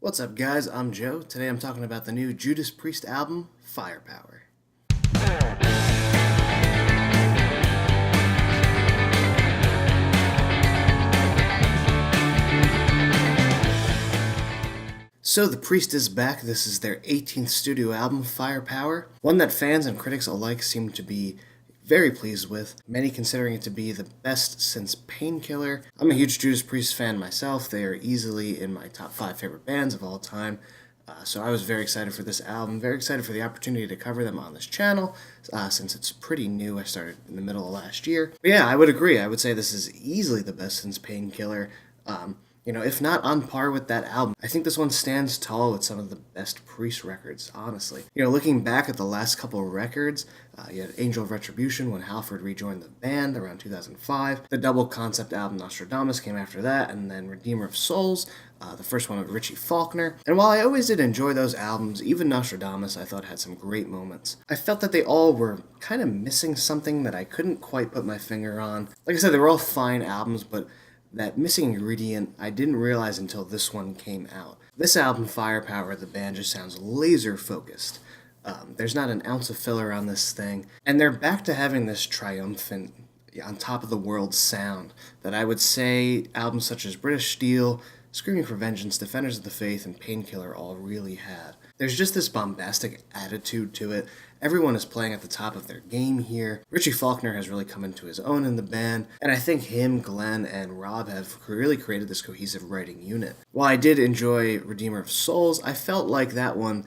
What's up, guys? I'm Joe. Today I'm talking about the new Judas Priest album, Firepower. So the Priest is back. This is their 18th studio album, Firepower, one that fans and critics alike seem to be very pleased with, many considering it to be the best since Painkiller. I'm a huge Judas Priest fan myself. They are easily in my top 5 favorite bands of all time. So I was very excited for this album, very excited for the opportunity to cover them on this channel, since it's pretty new. I started in the middle of last year. But yeah, I would agree. I would say this is easily the best since Painkiller. If not on par with that album. I think this one stands tall with some of the best Priest records, honestly. Looking back at the last couple of records, you had Angel of Retribution when Halford rejoined the band around 2005. The double concept album Nostradamus came after that, and then Redeemer of Souls, the first one with Richie Faulkner. And while I always did enjoy those albums, even Nostradamus I thought had some great moments. I felt that they all were kind of missing something that I couldn't quite put my finger on. Like I said, they were all fine albums, but that missing ingredient I didn't realize until this one came out. This album, Firepower, the band just sounds laser focused. There's not an ounce of filler on this thing, and they're back to having this triumphant, on top of the world sound that I would say albums such as British Steel, Screaming for Vengeance, Defenders of the Faith, and Painkiller all really had. There's just this bombastic attitude to it. Everyone is playing at the top of their game here. Richie Faulkner has really come into his own in the band, and I think him, Glenn, and Rob have really created this cohesive writing unit. While I did enjoy Redeemer of Souls, I felt like that one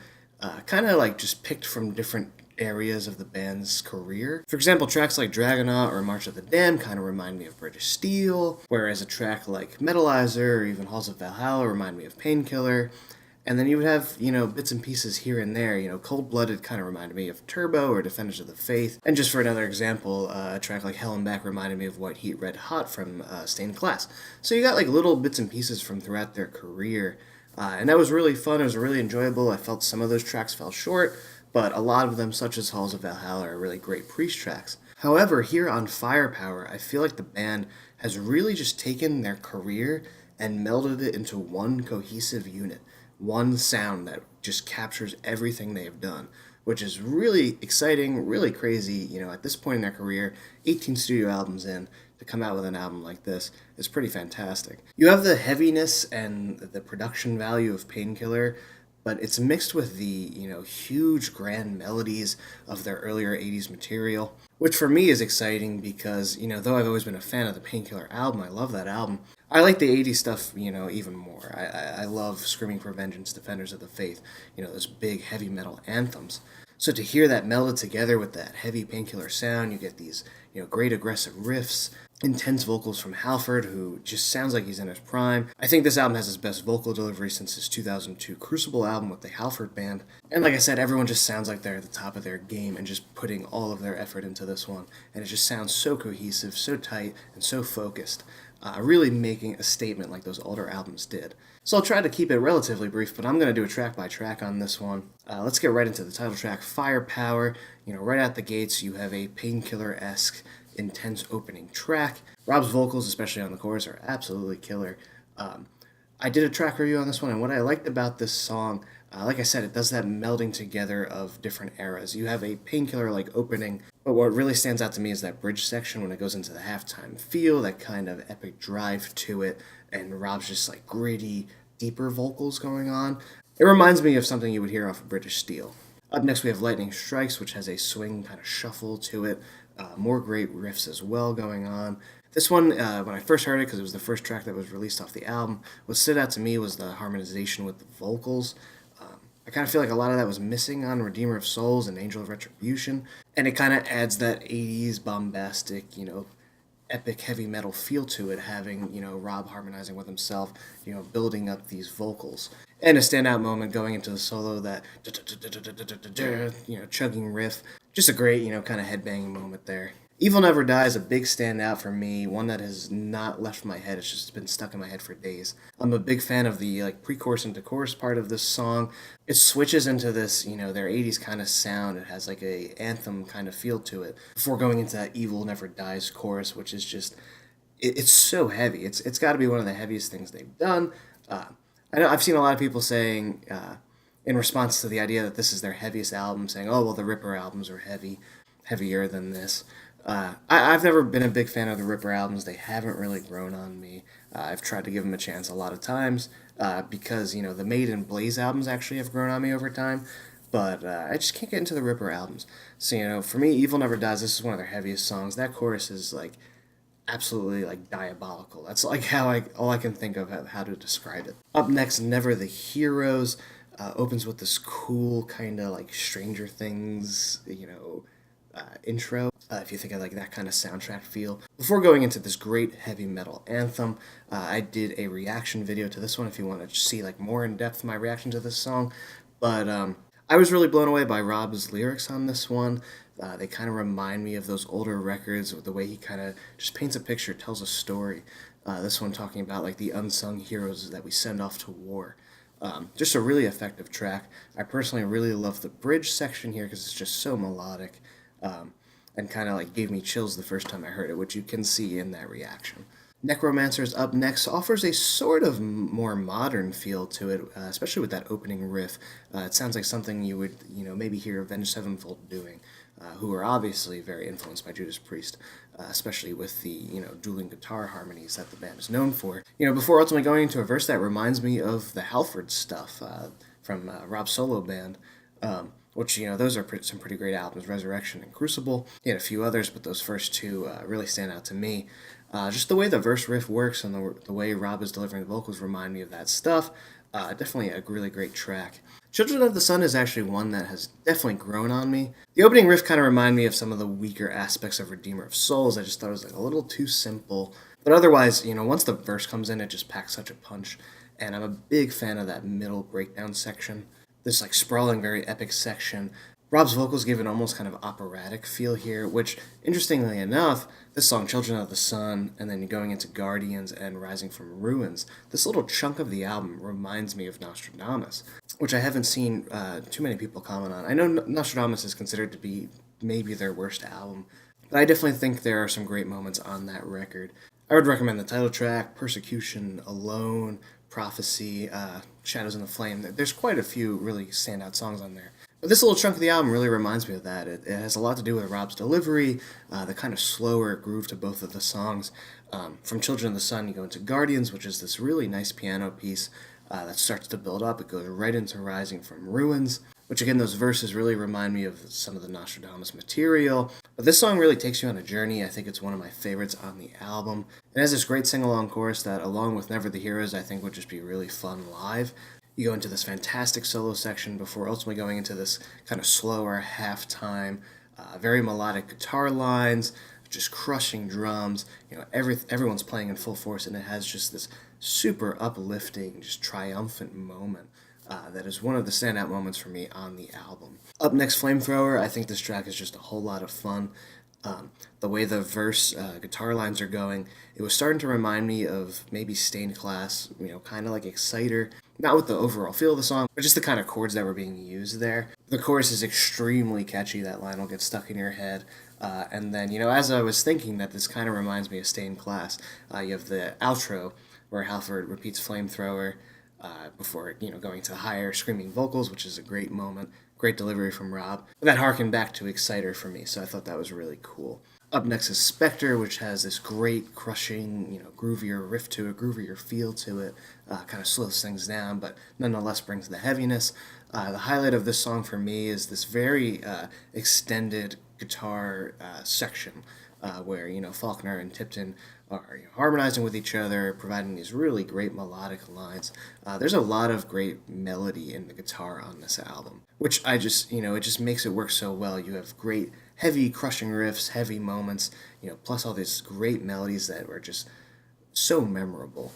kind of like just picked from different areas of the band's career. For example, tracks like Dragonaut or March of the Damned kind of remind me of British Steel, whereas a track like Metalizer or even Halls of Valhalla remind me of Painkiller. And then you would have, bits and pieces here and there. Cold Blooded kind of reminded me of Turbo or Defenders of the Faith. And just for another example, a track like Hell and Back reminded me of White Heat Red Hot from Stained Glass. So you got like little bits and pieces from throughout their career. And that was really fun. It was really enjoyable. I felt some of those tracks fell short, but a lot of them, such as Halls of Valhalla, are really great Priest tracks. However, here on Firepower, I feel like the band has really just taken their career and melded it into one cohesive unit. One sound that just captures everything they have done, which is really exciting, really crazy. At this point in their career, 18 studio albums in, to come out with an album like this is pretty fantastic. You have the heaviness and the production value of Painkiller, but it's mixed with the, huge grand melodies of their earlier 80s material, which for me is exciting because, though I've always been a fan of the Painkiller album, I love that album, I like the 80s stuff, even more. I love Screaming for Vengeance, Defenders of the Faith, those big heavy metal anthems. So to hear that melded together with that heavy Painkiller sound, you get these, great aggressive riffs, intense vocals from Halford, who just sounds like he's in his prime. I think this album has his best vocal delivery since his 2002 Crucible album with the Halford Band. And like I said, everyone just sounds like they're at the top of their game and just putting all of their effort into this one. And it just sounds so cohesive, so tight, and so focused. Really making a statement like those older albums did. So I'll try to keep it relatively brief, but I'm going to do a track by track on this one. Let's get right into the title track, Firepower. Right out the gates, you have a Painkiller-esque, intense opening track. Rob's vocals, especially on the chorus, are absolutely killer. I did a track review on this one, and what I liked about this song, like I said, it does that melding together of different eras. You have a Painkiller-like opening, but what really stands out to me is that bridge section when it goes into the halftime feel, that kind of epic drive to it, and Rob's just like gritty, deeper vocals going on. It reminds me of something you would hear off of British Steel. Up next we have Lightning Strikes, which has a swing kind of shuffle to it. More great riffs as well going on. This one, when I first heard it, because it was the first track that was released off the album, what stood out to me was the harmonization with the vocals. I kind of feel like a lot of that was missing on Redeemer of Souls and Angel of Retribution, and it kind of adds that 80s bombastic, epic heavy metal feel to it, having, Rob harmonizing with himself, building up these vocals. And a standout moment going into the solo, that, chugging riff. Just a great, kind of headbanging moment there. Evil Never Dies, a big standout for me, one that has not left my head. It's just been stuck in my head for days. I'm a big fan of the pre-chorus into chorus part of this song. It switches into this, their 80s kind of sound. It has like a anthem kind of feel to it before going into that Evil Never Dies chorus, which is just, it's so heavy. It's got to be one of the heaviest things they've done. I know I've seen a lot of people saying, in response to the idea that this is their heaviest album, saying, "Oh, well, the Ripper albums are heavier than this." I've never been a big fan of the Ripper albums. They haven't really grown on me. I've tried to give them a chance a lot of times because the Made and Blaze albums actually have grown on me over time. But I just can't get into the Ripper albums. So for me, Evil Never Dies. This is one of their heaviest songs. That chorus is like absolutely like diabolical. That's like all I can think of how to describe it. Up next, Never the Heroes opens with this cool kind of like Stranger Things, intro. If you think of like that kind of soundtrack feel. Before going into this great heavy metal anthem, I did a reaction video to this one. If you want to see like more in depth my reaction to this song, but I was really blown away by Rob's lyrics on this one. They kind of remind me of those older records, the way he kind of just paints a picture, tells a story. This one talking about like the unsung heroes that we send off to war. Just a really effective track. I personally really love the bridge section here because it's just so melodic, and kind of like gave me chills the first time I heard it, which you can see in that reaction. NECROMANCER's Up Next offers a sort of more modern feel to it, especially with that opening riff. It sounds like something you would, maybe hear Avenged Sevenfold doing, who are obviously very influenced by Judas Priest, especially with the, dueling guitar harmonies that the band is known for. Before ultimately going into a verse that reminds me of the Halford stuff from Rob's solo band, which, those are some pretty great albums, Resurrection and Crucible. He had a few others, but those first two really stand out to me. Just the way the verse riff works and the way Rob is delivering the vocals remind me of that stuff. Definitely a really great track. Children of the Sun is actually one that has definitely grown on me. The opening riff kind of reminded me of some of the weaker aspects of Redeemer of Souls. I just thought it was like a little too simple. But otherwise, once the verse comes in, it just packs such a punch. And I'm a big fan of that middle breakdown section. This like sprawling, very epic section. Rob's vocals give an almost kind of operatic feel here, which, interestingly enough, this song, Children of the Sun, and then going into Guardians and Rising from Ruins, this little chunk of the album reminds me of Nostradamus, which I haven't seen too many people comment on. I know Nostradamus is considered to be maybe their worst album, but I definitely think there are some great moments on that record. I would recommend the title track, Persecution, Alone, Prophecy, Shadows in the Flame. There's quite a few really standout songs on there. But this little chunk of the album really reminds me of that. It has a lot to do with Rob's delivery, the kind of slower groove to both of the songs. From Children of the Sun, you go into Guardians, which is this really nice piano piece that starts to build up. It goes right into Rising from Ruins, which again, those verses really remind me of some of the Nostradamus material. But this song really takes you on a journey. I think it's one of my favorites on the album. It has this great sing-along chorus that, along with Never the Heroes, I think would just be really fun live. You go into this fantastic solo section before ultimately going into this kind of slower halftime, very melodic guitar lines, just crushing drums. Everyone's playing in full force, and it has just this super uplifting, just triumphant moment. That is one of the standout moments for me on the album. Up next, Flamethrower. I think this track is just a whole lot of fun. The way the verse guitar lines are going, it was starting to remind me of maybe Stained Class, kind of like Exciter. Not with the overall feel of the song, but just the kind of chords that were being used there. The chorus is extremely catchy. That line will get stuck in your head. And then, as I was thinking that this kind of reminds me of Stained Class, you have the outro where Halford repeats Flamethrower before, going to higher screaming vocals, which is a great moment. Great delivery from Rob. That harkened back to Exciter for me, so I thought that was really cool. Up next is SPECTRE, which has this great crushing, groovier riff to it, groovier feel to it, kind of slows things down, but nonetheless brings the heaviness. The highlight of this song for me is this very extended guitar section where, Faulkner and Tipton are harmonizing with each other, providing these really great melodic lines. There's a lot of great melody in the guitar on this album, which it just makes it work so well. You have great heavy crushing riffs, heavy moments, plus all these great melodies that were just so memorable.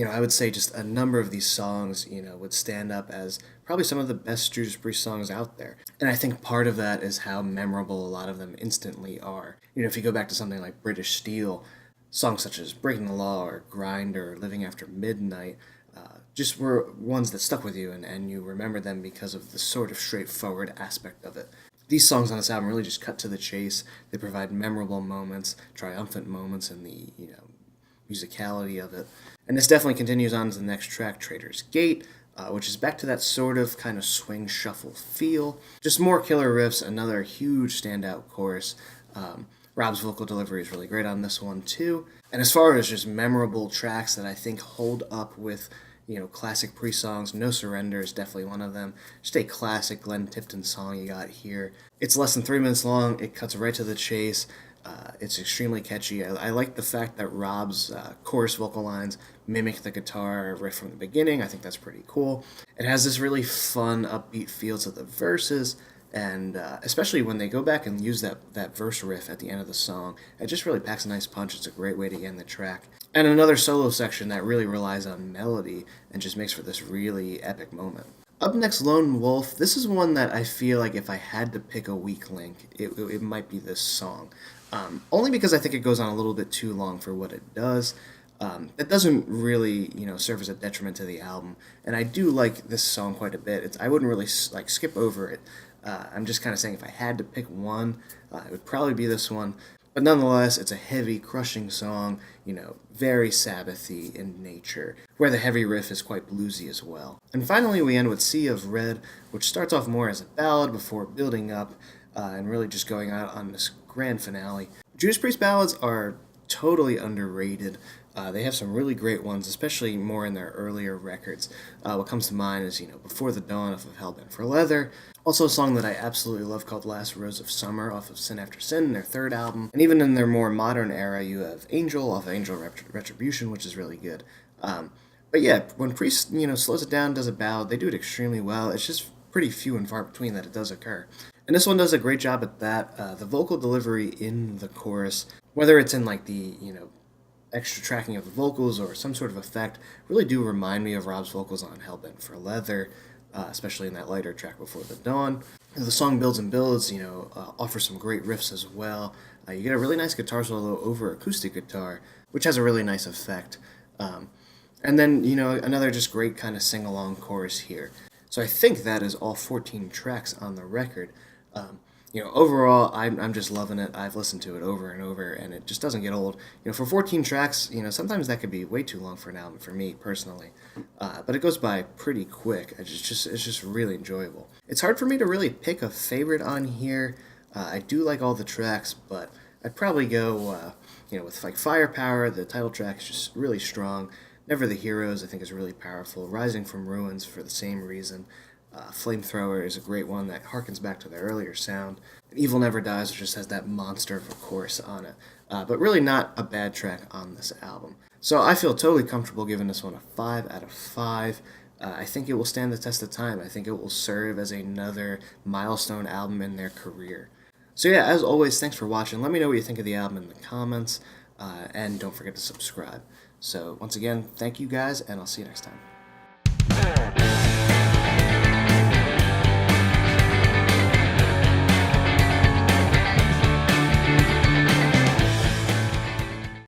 I would say just a number of these songs, would stand up as probably some of the best Judas Priest songs out there. And I think part of that is how memorable a lot of them instantly are. If you go back to something like British Steel, songs such as Breaking the Law or Grind or Living After Midnight just were ones that stuck with you, and you remember them because of the sort of straightforward aspect of it. These songs on this album really just cut to the chase. They provide memorable moments, triumphant moments, and the musicality of it. And this definitely continues on to the next track, Traitor's Gate, which is back to that sort of kind of swing shuffle feel. Just more killer riffs, another huge standout chorus. Rob's vocal delivery is really great on this one too. And as far as just memorable tracks that I think hold up with, classic pre-songs, No Surrender is definitely one of them. Just a classic Glenn Tipton song you got here. It's less than 3 minutes long, it cuts right to the chase. It's extremely catchy. I like the fact that Rob's chorus vocal lines mimic the guitar riff from the beginning. I think that's pretty cool. It has this really fun, upbeat feel to the verses, and especially when they go back and use that verse riff at the end of the song, it just really packs a nice punch. It's a great way to end the track. And another solo section that really relies on melody and just makes for this really epic moment. Up next, Lone Wolf. This is one that I feel like if I had to pick a weak link, it might be this song. Only because I think it goes on a little bit too long for what it does. It doesn't really, serve as a detriment to the album. And I do like this song quite a bit. I wouldn't really skip over it. I'm just kind of saying if I had to pick one, it would probably be this one. But nonetheless, it's a heavy, crushing song, very Sabbathy in nature, where the heavy riff is quite bluesy as well. And finally, we end with Sea of Red, which starts off more as a ballad before building up and really just going out on this grand finale. Judas Priest ballads are totally underrated. They have some really great ones, especially more in their earlier records. What comes to mind is, Before the Dawn off of Hellbent for Leather. Also a song that I absolutely love called Last Rose of Summer off of Sin After Sin, their third album. And even in their more modern era, you have Angel off of Angel Retribution, which is really good. But yeah, when Priest, slows it down, does a ballad, they do it extremely well. It's just pretty few and far between that it does occur. And this one does a great job at that. The vocal delivery in the chorus, whether it's in the, extra tracking of the vocals or some sort of effect, really do remind me of Rob's vocals on Hellbent for Leather, especially in that lighter track Before the Dawn. The song builds and builds, offers some great riffs as well. You get a really nice guitar solo over acoustic guitar, which has a really nice effect. And then, another just great kind of sing-along chorus here. So I think that is all 14 tracks on the record. Overall, I'm just loving it. I've listened to it over and over, and it just doesn't get old. For 14 tracks, sometimes that could be way too long for an album for me personally. But it goes by pretty quick. It's just really enjoyable. It's hard for me to really pick a favorite on here. I do like all the tracks, but I'd probably go, with Firepower. The title track is just really strong. Never the Heroes, I think, is really powerful. Rising from Ruins for the same reason. Flamethrower is a great one that harkens back to their earlier sound. And Evil Never Dies, which just has that monster of a chorus on it. But really not a bad track on this album. So I feel totally comfortable giving this one a 5 out of 5. I think it will stand the test of time. I think it will serve as another milestone album in their career. So yeah, as always, thanks for watching. Let me know what you think of the album in the comments. And don't forget to subscribe. So once again, thank you guys, and I'll see you next time.